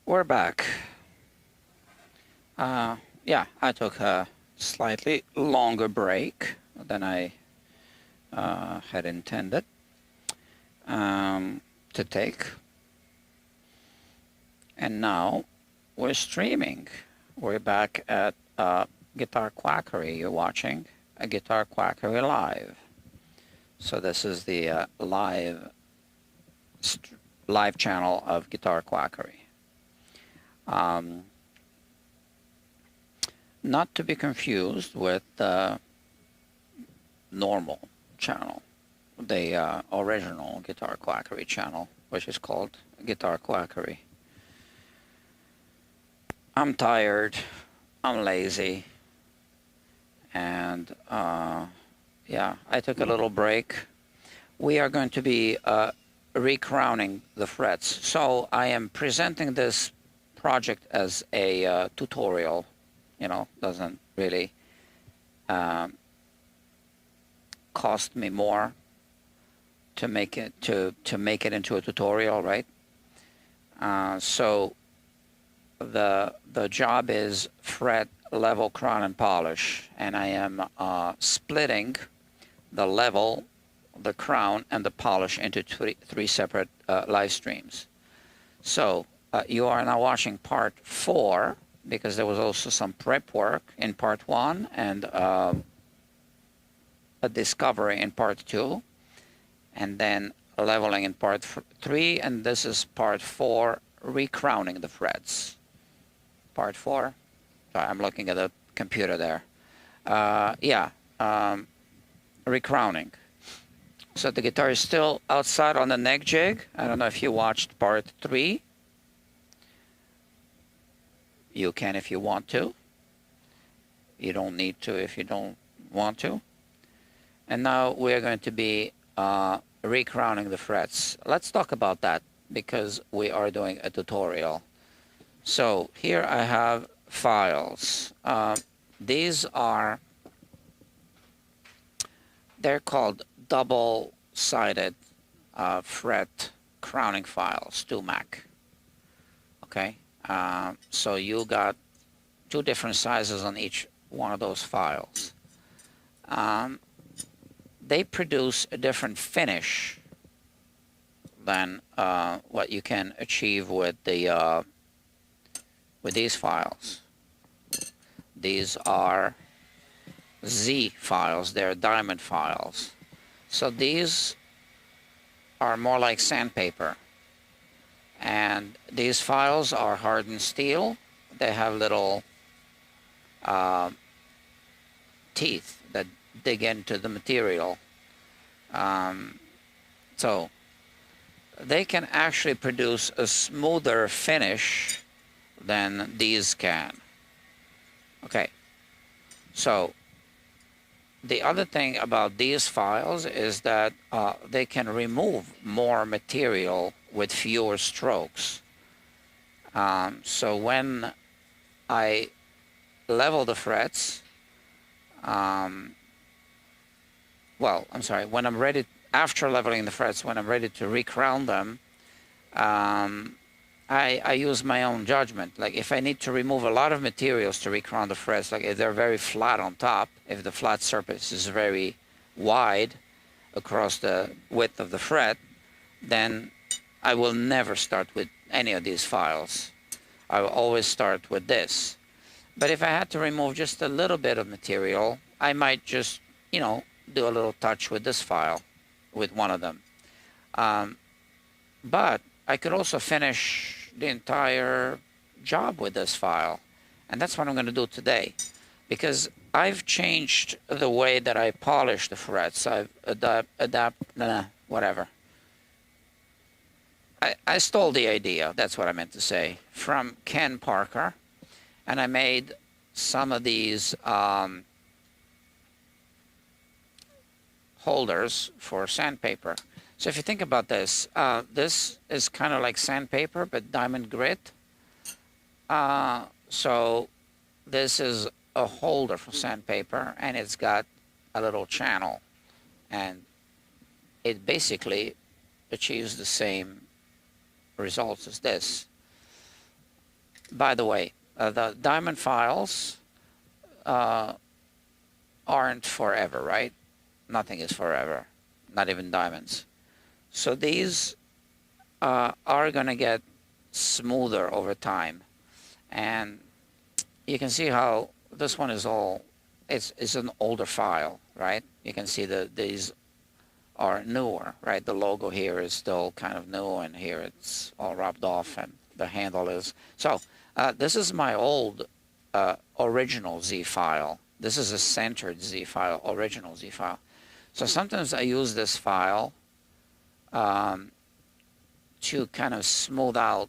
We're back. Yeah, I took a slightly longer break than I had intended to take. And now we're streaming. We're back at Guitar Quackery. You're watching a Guitar Quackery live. So this is the live channel of Guitar Quackery. Not to be confused with the normal channel, the original Guitar Quackery channel, which is called Guitar Quackery. I'm tired, I'm lazy, and yeah, I took a little break. We are going to be re-crowning the frets. So I am presenting this project as a tutorial. You know, doesn't really cost me more to make it into a tutorial, right? So the job is fret, level, crown, and polish, and I am splitting the level, the crown, and the polish into three separate live streams. So you are now watching part 4, because there was also some prep work in part 1 and a discovery in part 2, and then leveling in part 3, and this is part 4, re-crowning the frets. Part 4. Sorry, I'm looking at the computer there. Yeah, re-crowning. So the guitar is still outside on the neck jig. I don't know if you watched part 3. You can if you want to. You don't need to if you don't want to. And now we're going to be re-crowning the frets. Let's talk about that because we are doing a tutorial. So here I have files. These are, they're called double-sided fret crowning files, 2MAC. Okay. So you got 2 different sizes on each one of those files. They produce a different finish than what you can achieve with the with these files. These are Z files. They're diamond files. So these are more like sandpaper. And these files are hardened steel. They have little teeth that dig into the material. So they can actually produce a smoother finish than these can. Okay. So the other thing about these files is that they can remove more material with fewer strokes. So when I level the frets, well, I'm sorry, when I'm ready, after leveling the frets, when I'm ready to re-crown them, I use my own judgment. Like if I need to remove a lot of materials to re-crown the frets, like if they're very flat on top, if the flat surface is very wide across the width of the fret, then I will never start with any of these files. I will always start with this. But if I had to remove just a little bit of material, I might just, you know, do a little touch with this file, with one of them. But I could also finish the entire job with this file. And that's what I'm going to do today. Because I've changed the way that I polish the frets. I've whatever. I stole the idea, that's what I meant to say, from Ken Parker. And I made some of these holders for sandpaper. So if you think about this, this is kind of like sandpaper, but diamond grit. So this is a holder for sandpaper, and it's got a little channel. And it basically achieves the same results as this. by the way, the diamond files aren't forever, right? Nothing is forever, not even diamonds. So these are going to get smoother over time. And you can see how this one is all, it's an older file, right? You can see that these are newer, right? The logo here is still kind of new, and here it's all rubbed off, and the handle is. So this is my old original Z file. This is a centered Z file, original Z file. So sometimes I use this file to kind of smooth out,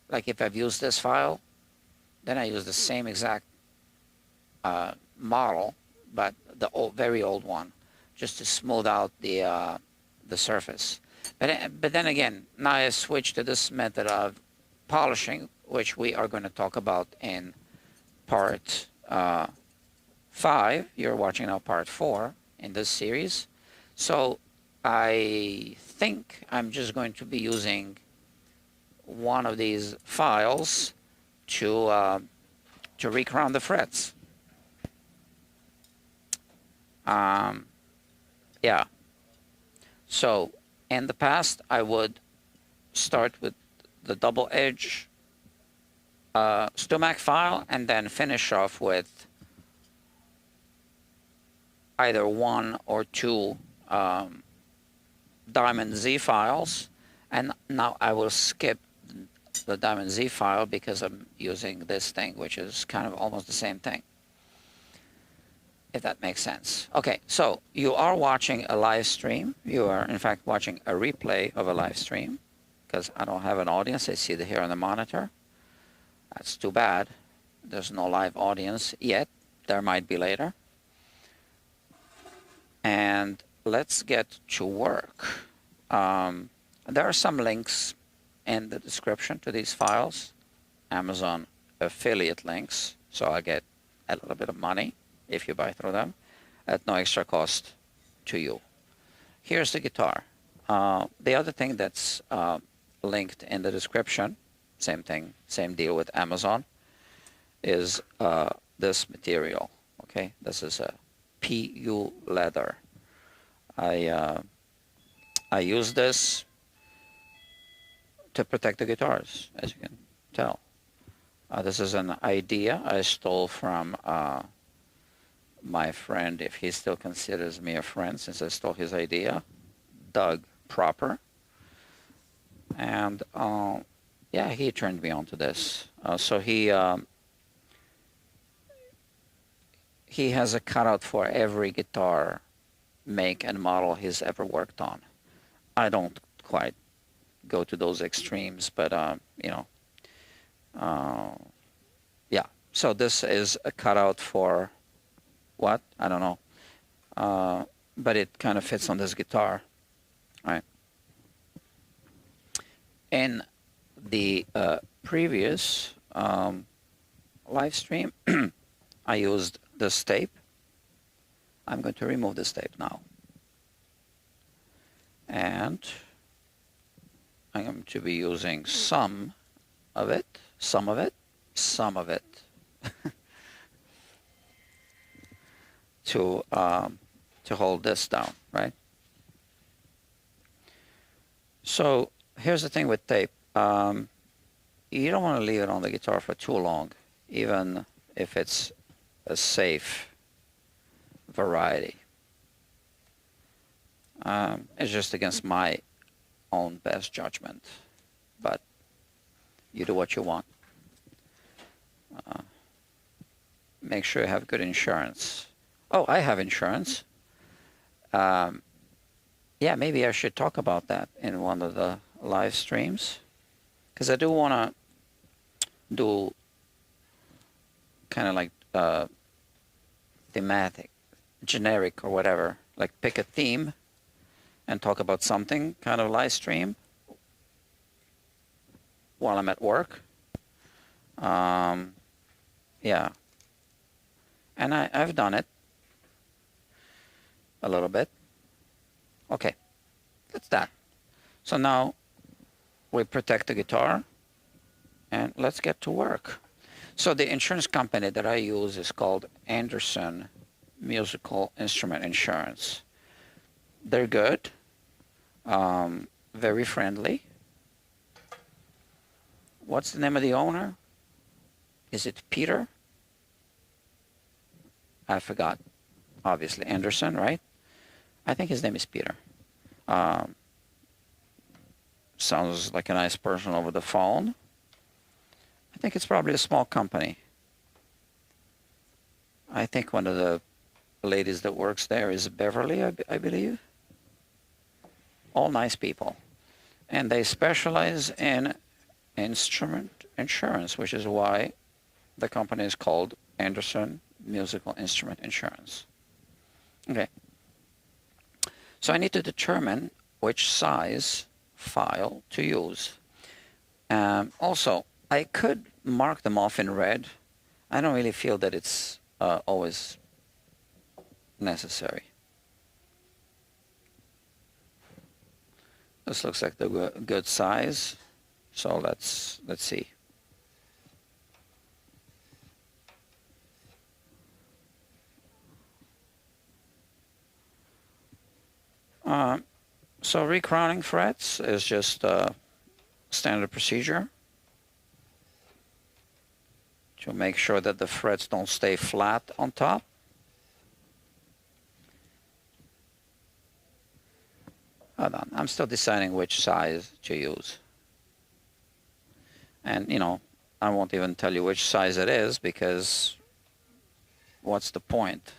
like if I've used this file, then I use the same exact model, but the very old one, just to smooth out the surface. But then again, now I switch to this method of polishing, which we are going to talk about in part 5. You're watching now part 4 in this series. So I think I'm just going to be using one of these files to re-crown the frets. Yeah. So in the past, I would start with the double edge Stumac file and then finish off with either 1 or 2 Diamond Z files. And now I will skip the Diamond Z file because I'm using this thing, which is kind of almost the same thing, if that makes sense. Okay, so you are watching a live stream. You are, in fact, watching a replay of a live stream because I don't have an audience. I see it here on the monitor. That's too bad. There's no live audience yet. There might be later. And let's get to work. There are some links in the description to these files. Amazon affiliate links. So I get a little bit of money if you buy through them at no extra cost to you. Here's the guitar. The other thing that's linked in the description, same thing, same deal with Amazon, is this material. Okay, this is a PU leather. I use this to protect the guitars, as you can tell. This is an idea I stole from my friend, if he still considers me a friend, since I stole his idea, Doug Proper. And yeah, he turned me on to this. So he has a cutout for every guitar make and model he's ever worked on. I don't quite go to those extremes, but you know, yeah. So this is a cutout for what? I don't know. But it kind of fits on this guitar, right? In the previous live stream, I used this tape. I'm going to remove this tape now. And I'm going to be using some of it, to hold this down, right? So here's the thing with tape. You don't want to leave it on the guitar for too long, even if it's a safe variety. It's just against my own best judgment, but you do what you want. Make sure you have good insurance. Oh, I have insurance. Yeah, maybe I should talk about that in one of the live streams, because I do want to do kind of like thematic, generic or whatever, like pick a theme and talk about something, kind of live stream while I'm at work. Yeah, and I've done it a little bit. Okay, that's that. So now we protect the guitar and let's get to work. So the insurance company that I use is called Anderson Musical Instrument Insurance. They're good, very friendly. What's the name of the owner? Is it Peter? I forgot. Obviously, Anderson, right? I think his name is Peter. Sounds like a nice person over the phone. I think it's probably a small company. I think one of the ladies that works there is Beverly, I believe. All nice people. And they specialize in instrument insurance, which is why the company is called Anderson Musical Instrument Insurance. Okay. So I need to determine which size file to use. Also, I could mark them off in red. I don't really feel that it's always necessary. This looks like the good size. So let's see. So re-crowning frets is just a standard procedure to make sure that the frets don't stay flat on top. Hold on, I'm still deciding which size to use. And, you know, I won't even tell you which size it is because what's the point?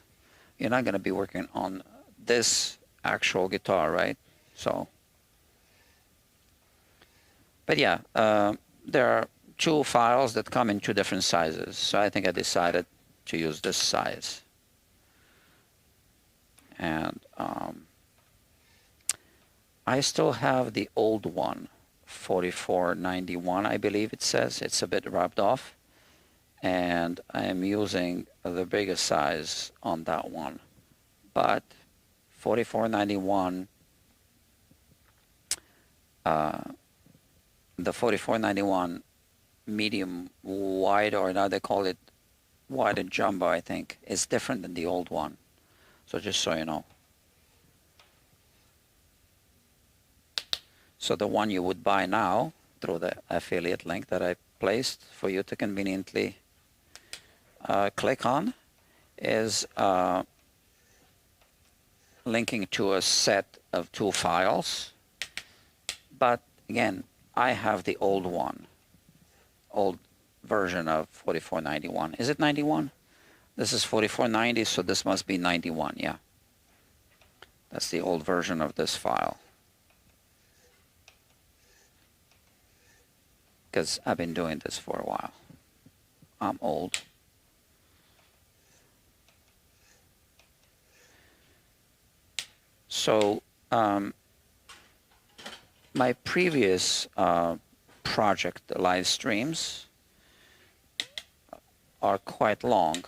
You're not going to be working on this actual guitar, right? So, but yeah, there are two files that come in two different sizes. So I think I decided to use this size. And I still have the old one, 4491, I believe it says. It's a bit rubbed off. And I am using the biggest size on that one. But 4491, the 4491 medium wide, or now they call it wide and jumbo, I think, is different than the old one. So just so you know. So the one you would buy now through the affiliate link that I placed for you to conveniently click on is linking to a set of two files. But again, I have the old one, old version of 4491. Is it 91? This is 4490, so this must be 91, yeah. That's the old version of this file. Because I've been doing this for a while. I'm old. So my previous project live streams are quite long.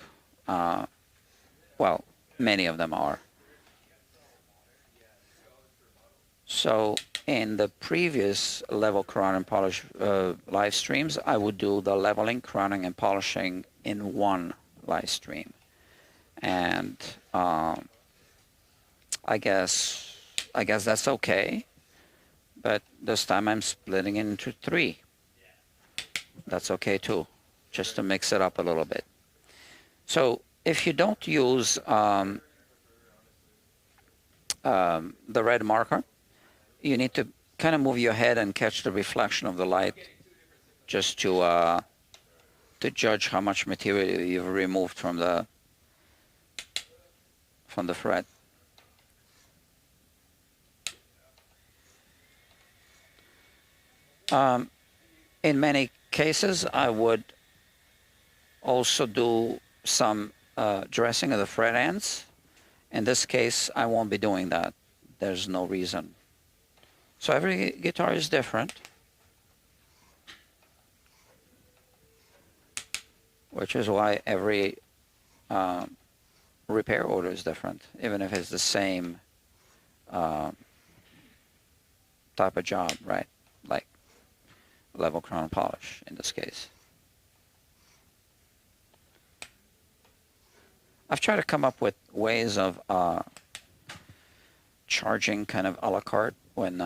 Well, many of them are. So in the previous level crown and polish live streams, I would do the leveling, crowning, and polishing in one live stream. And I guess that's okay. But this time I'm splitting it into three. That's okay too, just to mix it up a little bit. So if you don't use the red marker, you need to kind of move your head and catch the reflection of the light just to judge how much material you've removed from the fret. In many cases, I would also do some dressing of the fret ends. In this case, I won't be doing that. There's no reason. So every guitar is different, which is why every repair order is different, even if it's the same type of job, right? level crown polish in this case. I've tried to come up with ways of charging kind of a la carte when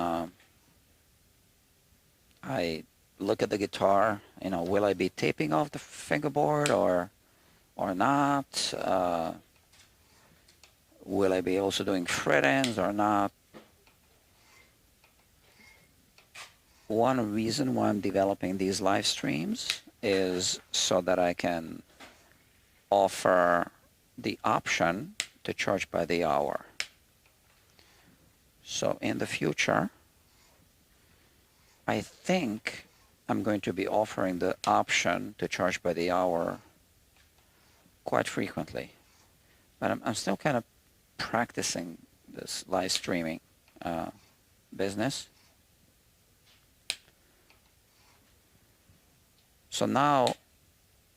I look at the guitar. You know, will I be taping off the fingerboard or not? Will I be also doing fret ends or not? One reason why I'm developing these live streams is so that I can offer the option to charge by the hour. So in the future, I think I'm going to be offering the option to charge by the hour quite frequently. But I'm still kind of practicing this live streaming business. So now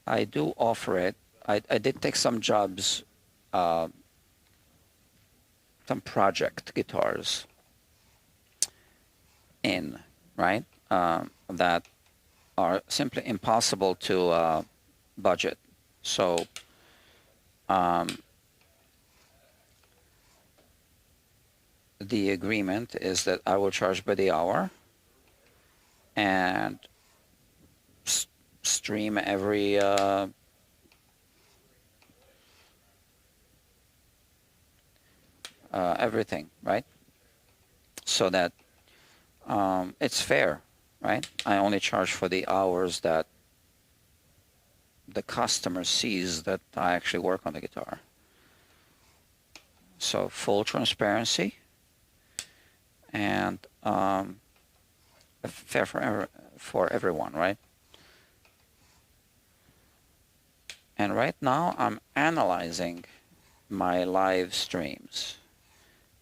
I do offer it. I did take some jobs, some project guitars in, right? That are simply impossible to budget. So the agreement is that I will charge by the hour and stream every everything, right? So that it's fair, right? I only charge for the hours that the customer sees that I actually work on the guitar. So full transparency and fair for everyone, right? And right now I'm analyzing my live streams.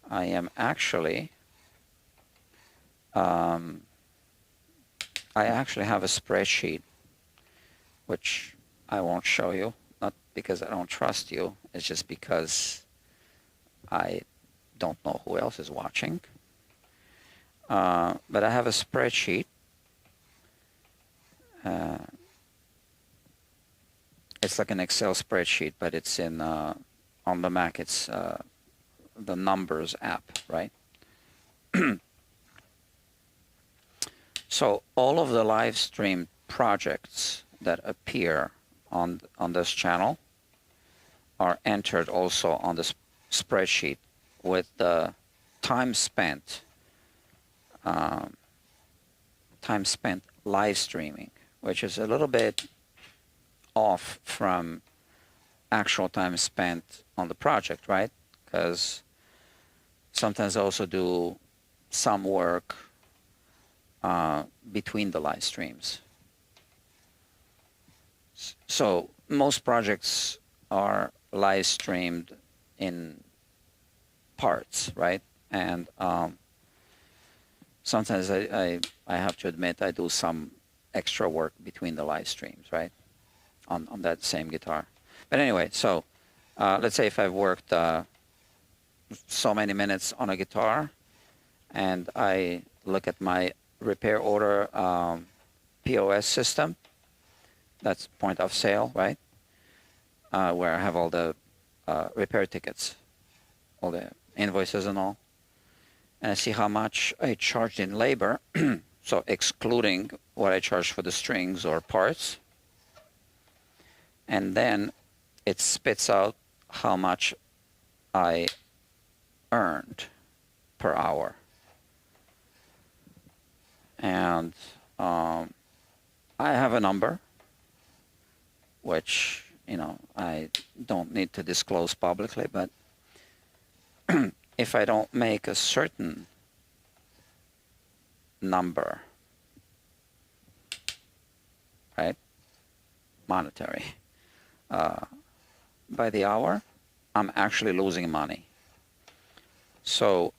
I am actually I actually have a spreadsheet which I won't show you, not because I don't trust you, it's just because I don't know who else is watching. But I have a spreadsheet. It's like an Excel spreadsheet, but it's in on the Mac. It's the Numbers app, right? So all of the live stream projects that appear on this channel are entered also on the spreadsheet with the time spent live streaming, which is a little bit off from actual time spent on the project, right? Because sometimes I also do some work between the live streams. So most projects are live streamed in parts, right? And sometimes I have to admit I do some extra work between the live streams, right? On that same guitar. But anyway, so let's say if I've worked so many minutes on a guitar and I look at my repair order POS system, that's point of sale, right? Where I have all the repair tickets, all the invoices and all. And I see how much I charged in labor, so excluding what I charged for the strings or parts. And then it spits out how much I earned per hour. And I have a number, which, you know, I don't need to disclose publicly, but if I don't make a certain number, right, monetary, by the hour, I'm actually losing money. So,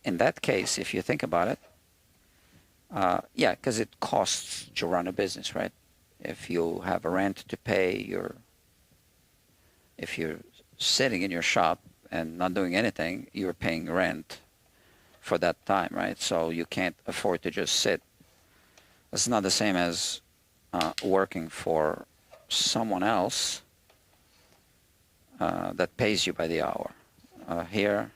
in that case, if you think about it, yeah, because it costs to run a business, right? If you have a rent to pay, if you're sitting in your shop and not doing anything, you're paying rent. for that time, right? So you can't afford to just sit. It's not the same as working for someone else that pays you by the hour. Here,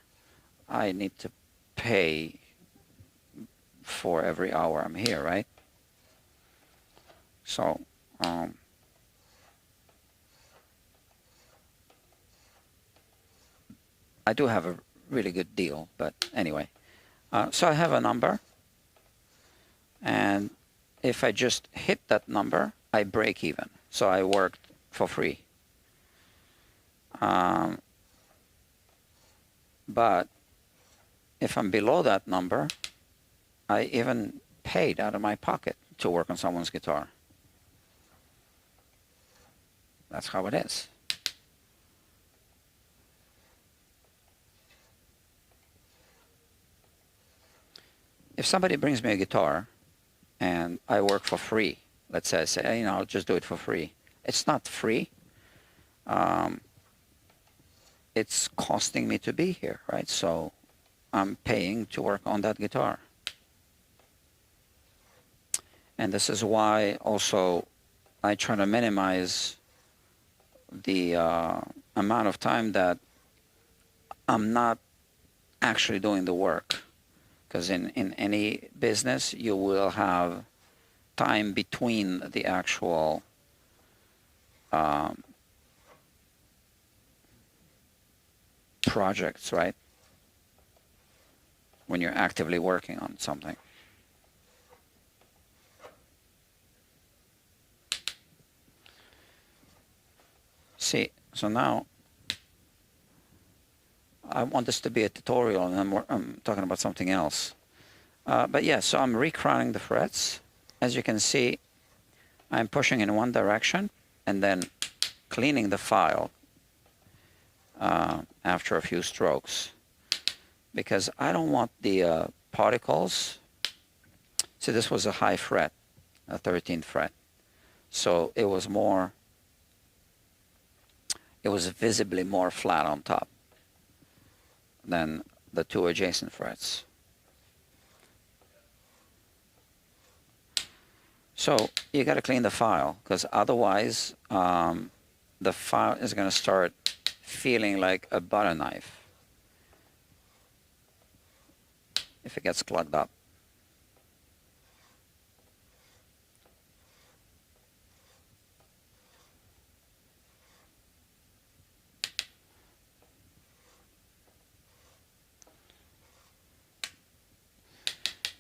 I need to pay for every hour I'm here, right? So I do have a really good deal, but anyway. So I have a number, and if I just hit that number, I break even. So I worked for free. But if I'm below that number, I even paid out of my pocket to work on someone's guitar. That's how it is. If somebody brings me a guitar and I work for free, let's say I say, you know, I'll just do it for free. It's not free. It's costing me to be here, right? So I'm paying to work on that guitar. And this is why also I try to minimize the amount of time that I'm not actually doing the work. Because in any business, you will have time between the actual projects, right? When you're actively working on something. See, so now I want this to be a tutorial, and I'm talking about something else. But yeah, so I'm re-crowning the frets. As you can see, I'm pushing in one direction and then cleaning the file after a few strokes, because I don't want the particles. See, this was a high fret, a 13th fret. So it was visibly more flat on top than the two adjacent frets. So you got to clean the file, because otherwise the file is going to start feeling like a butter knife if it gets clogged up.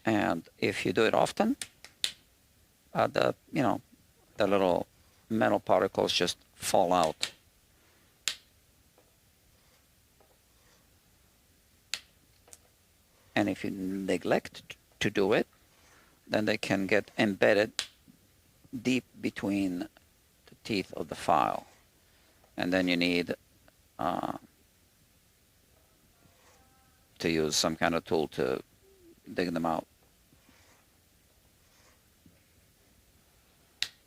And if you do it often, the little metal particles just fall out. And if you neglect to do it, then they can get embedded deep between the teeth of the file. And then you need to use some kind of tool to dig them out.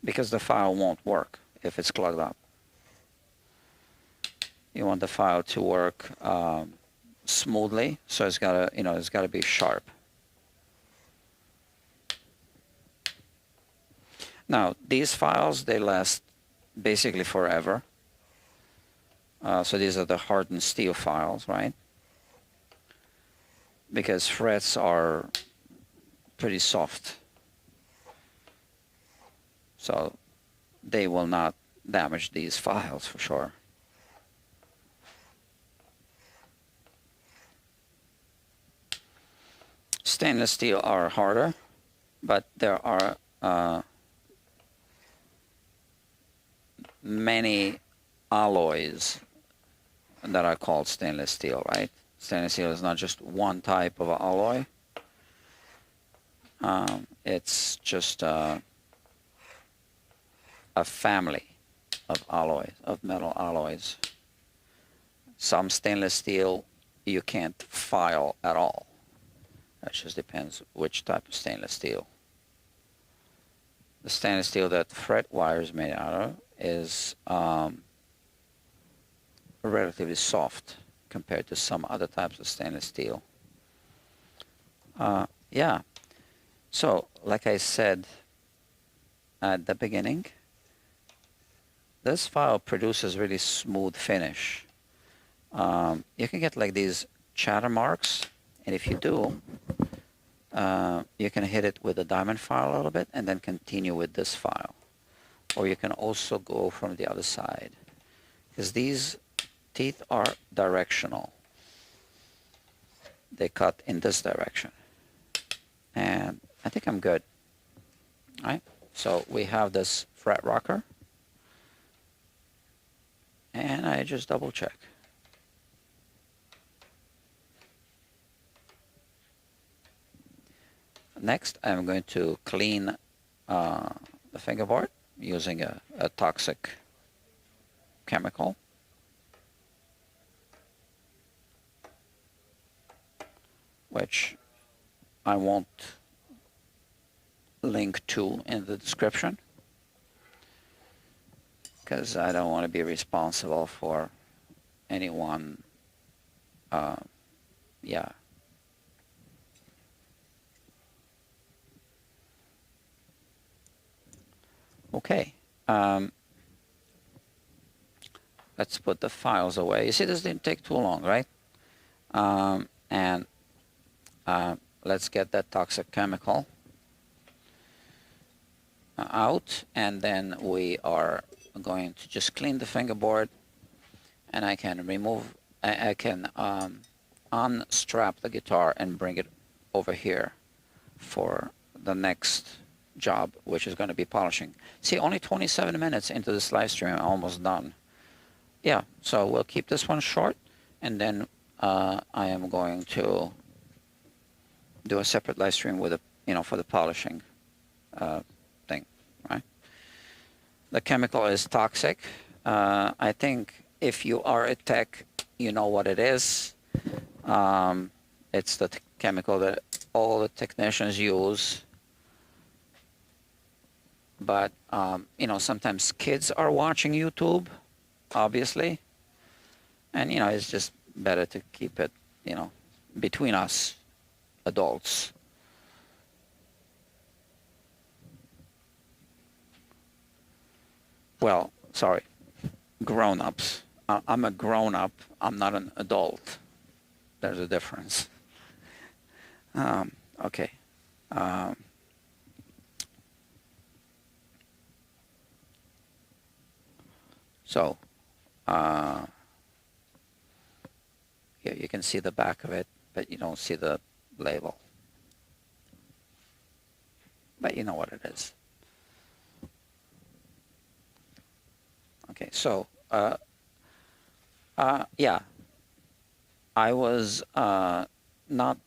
Because the file won't work if it's clogged up. You want the file to work smoothly, so it's gotta be sharp. Now these files, they last basically forever. So these are the hardened steel files, right? Because frets are pretty soft, so they will not damage these files for sure. Stainless steel are harder, but there are many alloys that are called stainless steel, right? Stainless steel is not just one type of alloy. It's just a family of alloys, of metal alloys. Some stainless steel you can't file at all. That just depends which type of stainless steel. The stainless steel that fret wire is made out of is relatively soft compared to some other types of stainless steel. Yeah. So, like I said at the beginning, this file produces really smooth finish. You can get like these chatter marks, and if you do, you can hit it with a diamond file a little bit and then continue with this file. Or you can also go from the other side, because these teeth are directional. They cut in this direction. And I think I'm good. All right? So we have this fret rocker, and I just double check. Next, I'm going to clean the fingerboard using a toxic chemical. Which I won't link to in the description, because I don't want to be responsible for anyone. Yeah. Okay. Let's put the files away. You see, this didn't take too long, right? And let's get that toxic chemical out, and then we are going to just clean the fingerboard, and I can remove, I can unstrap the guitar and bring it over here for the next job, which is going to be polishing. See, only 27 minutes into this live stream, I'm almost done. Yeah, so we'll keep this one short, and then I am going to do a separate live stream with a, for the polishing thing, right? The chemical is toxic. I think if you are a tech, you know what it is. It's the chemical that all the technicians use. But, sometimes kids are watching YouTube, obviously. And, it's just better to keep it, between us adults. Well, sorry, grown-ups. I'm a grown-up. I'm not an adult. There's a difference. Okay. So, here you can see the back of it, but you don't see the label. But you know what it is. Okay, so, yeah, I was not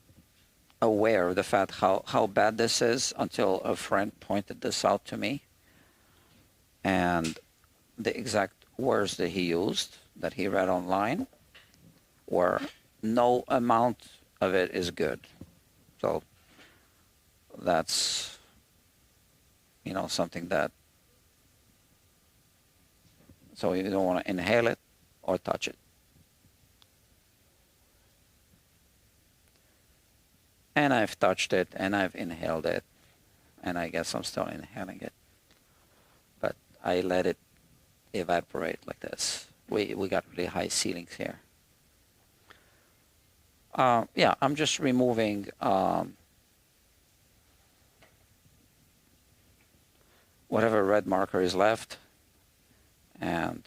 aware of the fact how bad this is until a friend pointed this out to me. And the exact words that he used, that he read online, were no amount of it is good. So that's, something that, so you don't want to inhale it or touch it. And I've touched it, and I've inhaled it, and I guess I'm still inhaling it. But I let it evaporate like this. We got really high ceilings here. Yeah, I'm just removing whatever red marker is left, and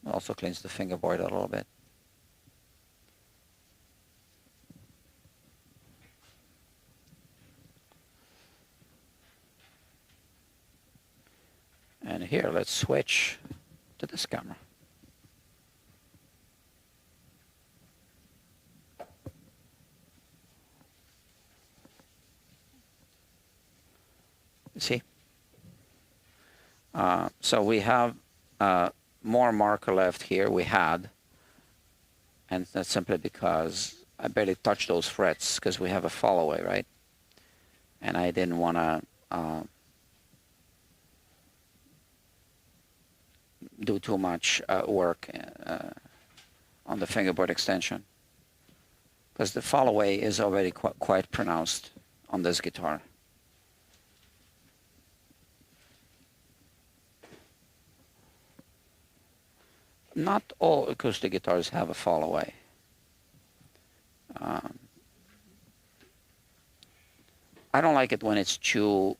also cleans the fingerboard a little bit. And here, let's switch to this camera. See? So we have more marker left here. We had, and that's simply because I barely touched those frets because we have a fall away, right? And I didn't want to do too much work on the fingerboard extension. because the fall away is already quite pronounced on this guitar. Not all acoustic guitars have a fall away. I don't like it when it's too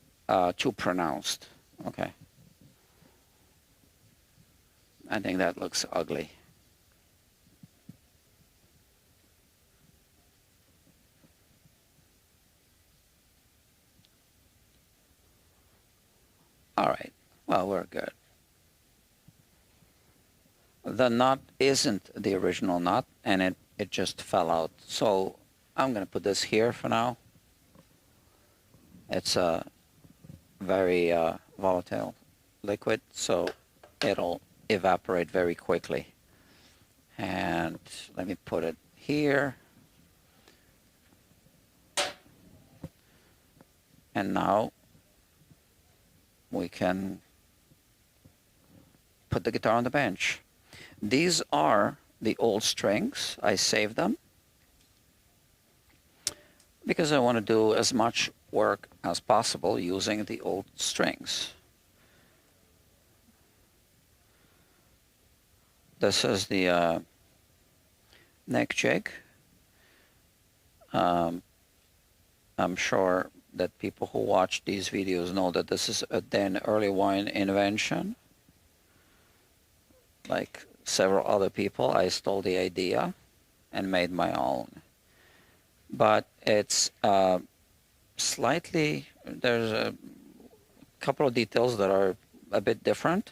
pronounced. Okay. I think that looks ugly. All right. Well, we're good. The nut isn't the original nut, and it just fell out. So I'm going to put this here for now. It's a very volatile liquid, so it'll evaporate very quickly. And let me put it here. And now we can put the guitar on the bench. These are the old strings. I saved them because I want to do as much work as possible using the old strings. This is the neck jig. I'm sure that people who watch these videos know that this is a then early wine invention. Like several other people, I stole the idea and made my own. But it's slightly, there's a couple of details that are a bit different.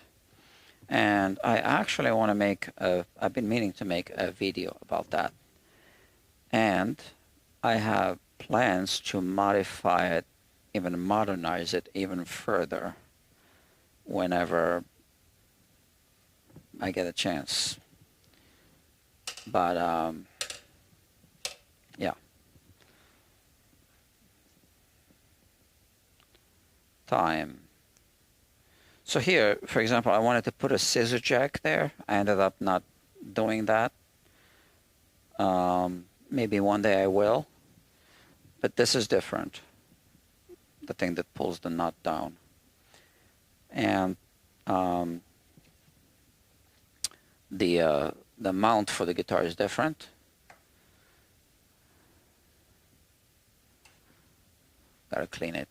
And I actually want to make, I've been meaning to make a video about that. And I have plans to modify it, even modernize it even further whenever I get a chance. But yeah. Time. So here, for example, I wanted to put a scissor jack there. I ended up not doing that. Maybe one day I will. But this is different. The thing that pulls the nut down. And the mount for the guitar is different. Gotta clean it.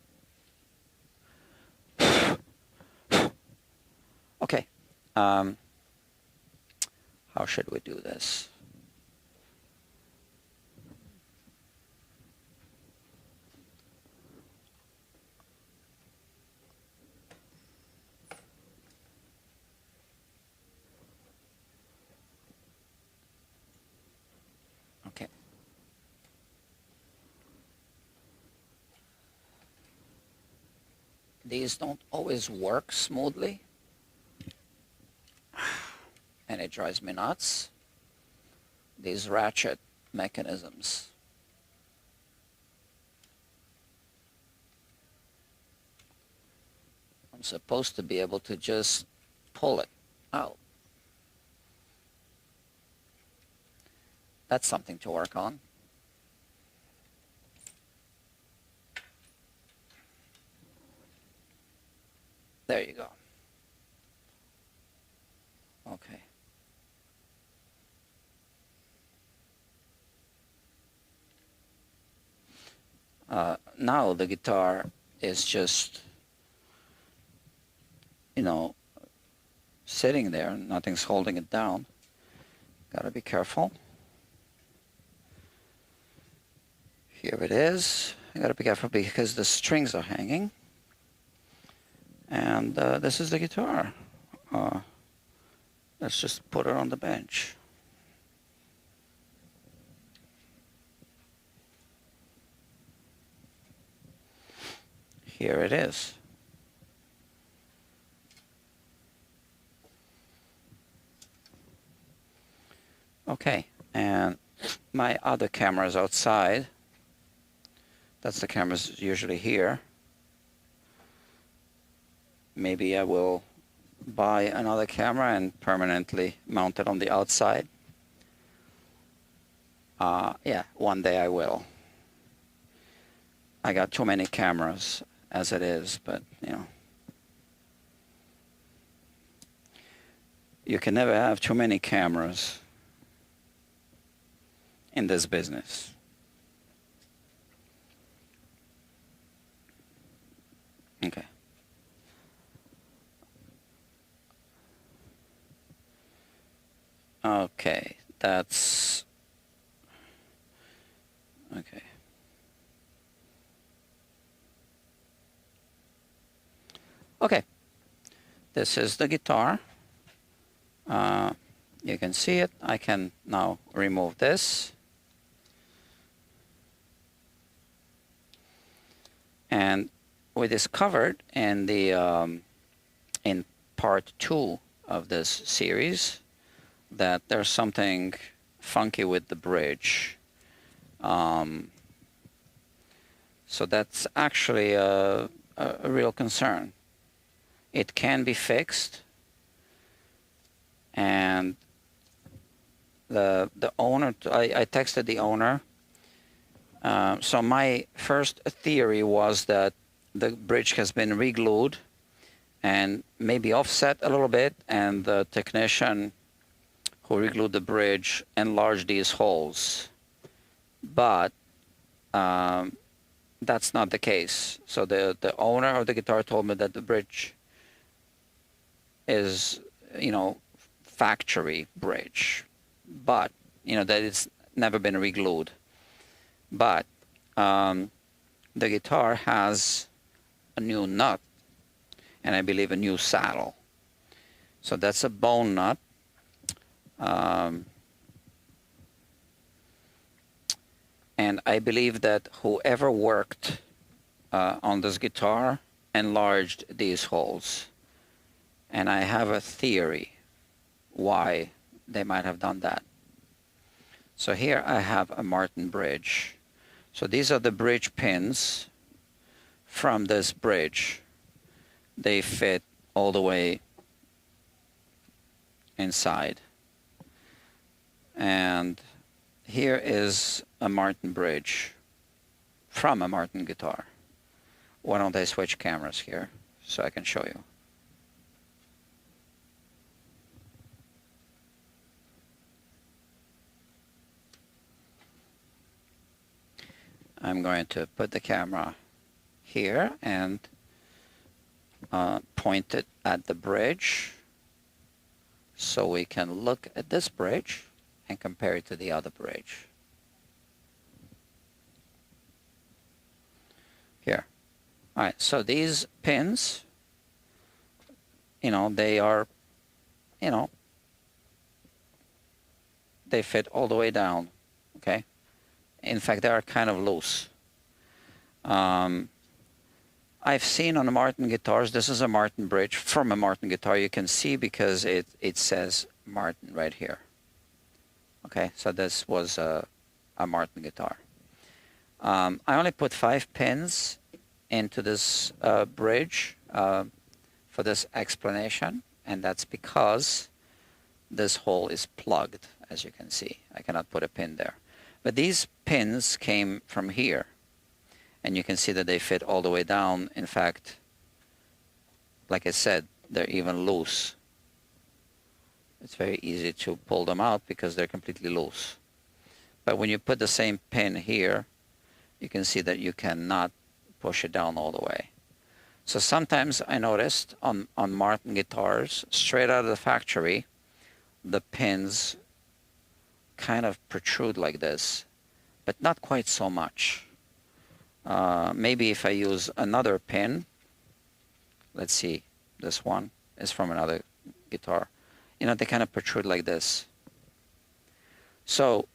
Okay. How should we do this? Okay. These don't always work smoothly. And it drives me nuts. These ratchet mechanisms. I'm supposed to be able to just pull it out. That's something to work on. There you go. Okay. Now the guitar is just, you know, sitting there. Nothing's holding it down. Gotta be careful. Here it is. I gotta be careful because the strings are hanging. And this is the guitar. Let's just put it on the bench. Here it is. Okay, and my other camera is outside. That's the camera's usually here. Maybe I will buy another camera and permanently mount it on the outside. Yeah, one day I will. I got too many cameras as it is, but you know, you can never have too many cameras in this business. Okay. Okay, that's okay. Okay, this is the guitar. You can see it. I can now remove this. And we discovered in the in part 2 of this series that there's something funky with the bridge. So that's actually a real concern. It can be fixed, and the owner, I texted the owner. So my first theory was that the bridge has been re-glued and maybe offset a little bit, and the technician who re-glued the bridge enlarged these holes. But that's not the case. So the owner of the guitar told me that the bridge is, you know, factory bridge, but you know that it's never been re-glued. But the guitar has a new nut, and I believe a new saddle. So that's a bone nut. And I believe that whoever worked on this guitar enlarged these holes. And I have a theory why they might have done that. So here I have a Martin bridge. So these are the bridge pins from this bridge. They fit all the way inside. And here is a Martin bridge from a Martin guitar. Why don't I switch cameras here so I can show you? I'm going to put the camera here and point it at the bridge so we can look at this bridge and compare it to the other bridge. Here. All right, so these pins, you know, they are, you know, they fit all the way down, okay? In fact, they are kind of loose. I've seen on the Martin guitars, this is a Martin bridge from a Martin guitar. You can see because it says Martin right here. Okay, so this was a Martin guitar. I only put 5 pins into this bridge for this explanation, and that's because this hole is plugged, as you can see. I cannot put a pin there. But these pins came from here, and you can see that they fit all the way down. In fact, like I said, they're even loose. It's very easy to pull them out because they're completely loose. But when you put the same pin here, you can see that you cannot push it down all the way. So sometimes I noticed on Martin guitars, straight out of the factory, the pins kind of protrude like this, but not quite so much. Maybe if I use another pin, let's see, this one is from another guitar. You know, they kind of protrude like this. So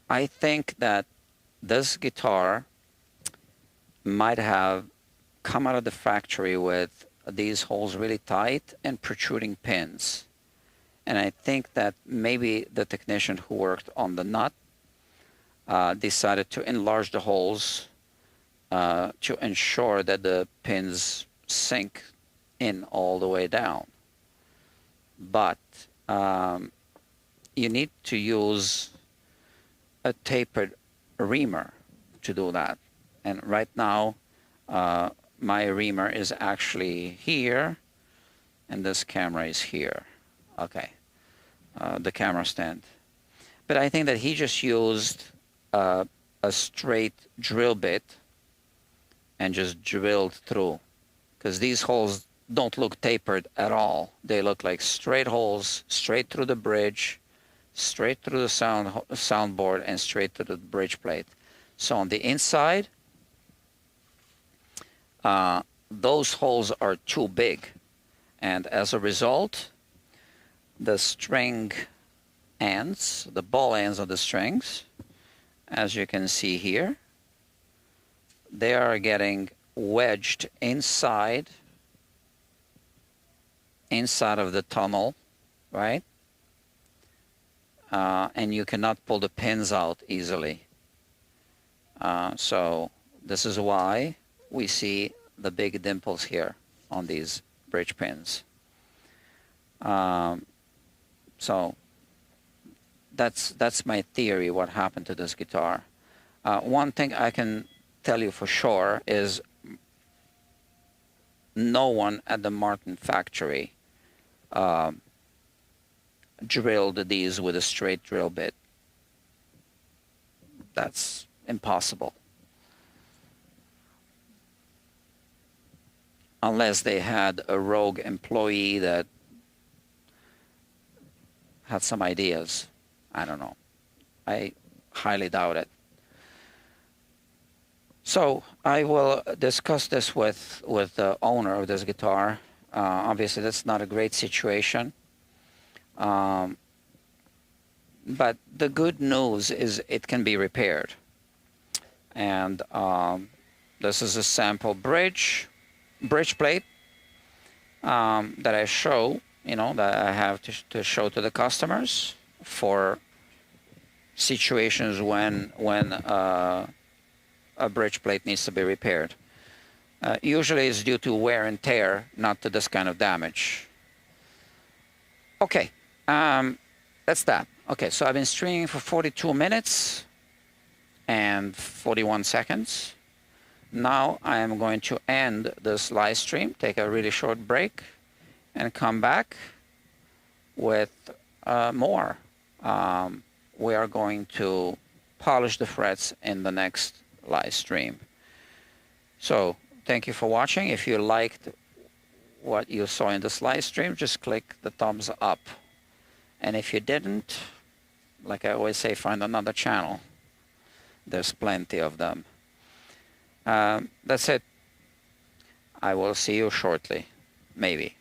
I think that this guitar might have come out of the factory with these holes really tight and protruding pins. And I think that maybe the technician who worked on the nut decided to enlarge the holes to ensure that the pins sink in all the way down. But you need to use a tapered reamer to do that. And right now, my reamer is actually here, and this camera is here. Okay, the camera stand. But I think that he just used a straight drill bit and just drilled through, because these holes don't look tapered at all. They look like straight holes, straight through the bridge, straight through the soundboard, and straight to the bridge plate. So on the inside, those holes are too big, and as a result, the string ends, the ball ends of the strings, as you can see here, they are getting wedged inside of the tunnel, right? And you cannot pull the pins out easily. So this is why we see the big dimples here on these bridge pins. So that's my theory, what happened to this guitar. One thing I can tell you for sure is no one at the Martin factory drilled these with a straight drill bit. That's impossible. Unless they had a rogue employee that had some ideas. I don't know. I highly doubt it. So I will discuss this with the owner of this guitar. Obviously, that's not a great situation. But the good news is it can be repaired. And this is a sample bridge plate that I show, that I have to show to the customers for situations when a bridge plate needs to be repaired. Usually it's due to wear and tear, not to this kind of damage. Okay, that's that. Okay, so I've been streaming for 42 minutes and 41 seconds. Now I am going to end this live stream, take a really short break, and come back with more. We are going to polish the frets in the next live stream. So thank you for watching. If you liked what you saw in this live stream, just click the thumbs up. And if you didn't, like I always say, find another channel. There's plenty of them. That's it. I will see you shortly, maybe.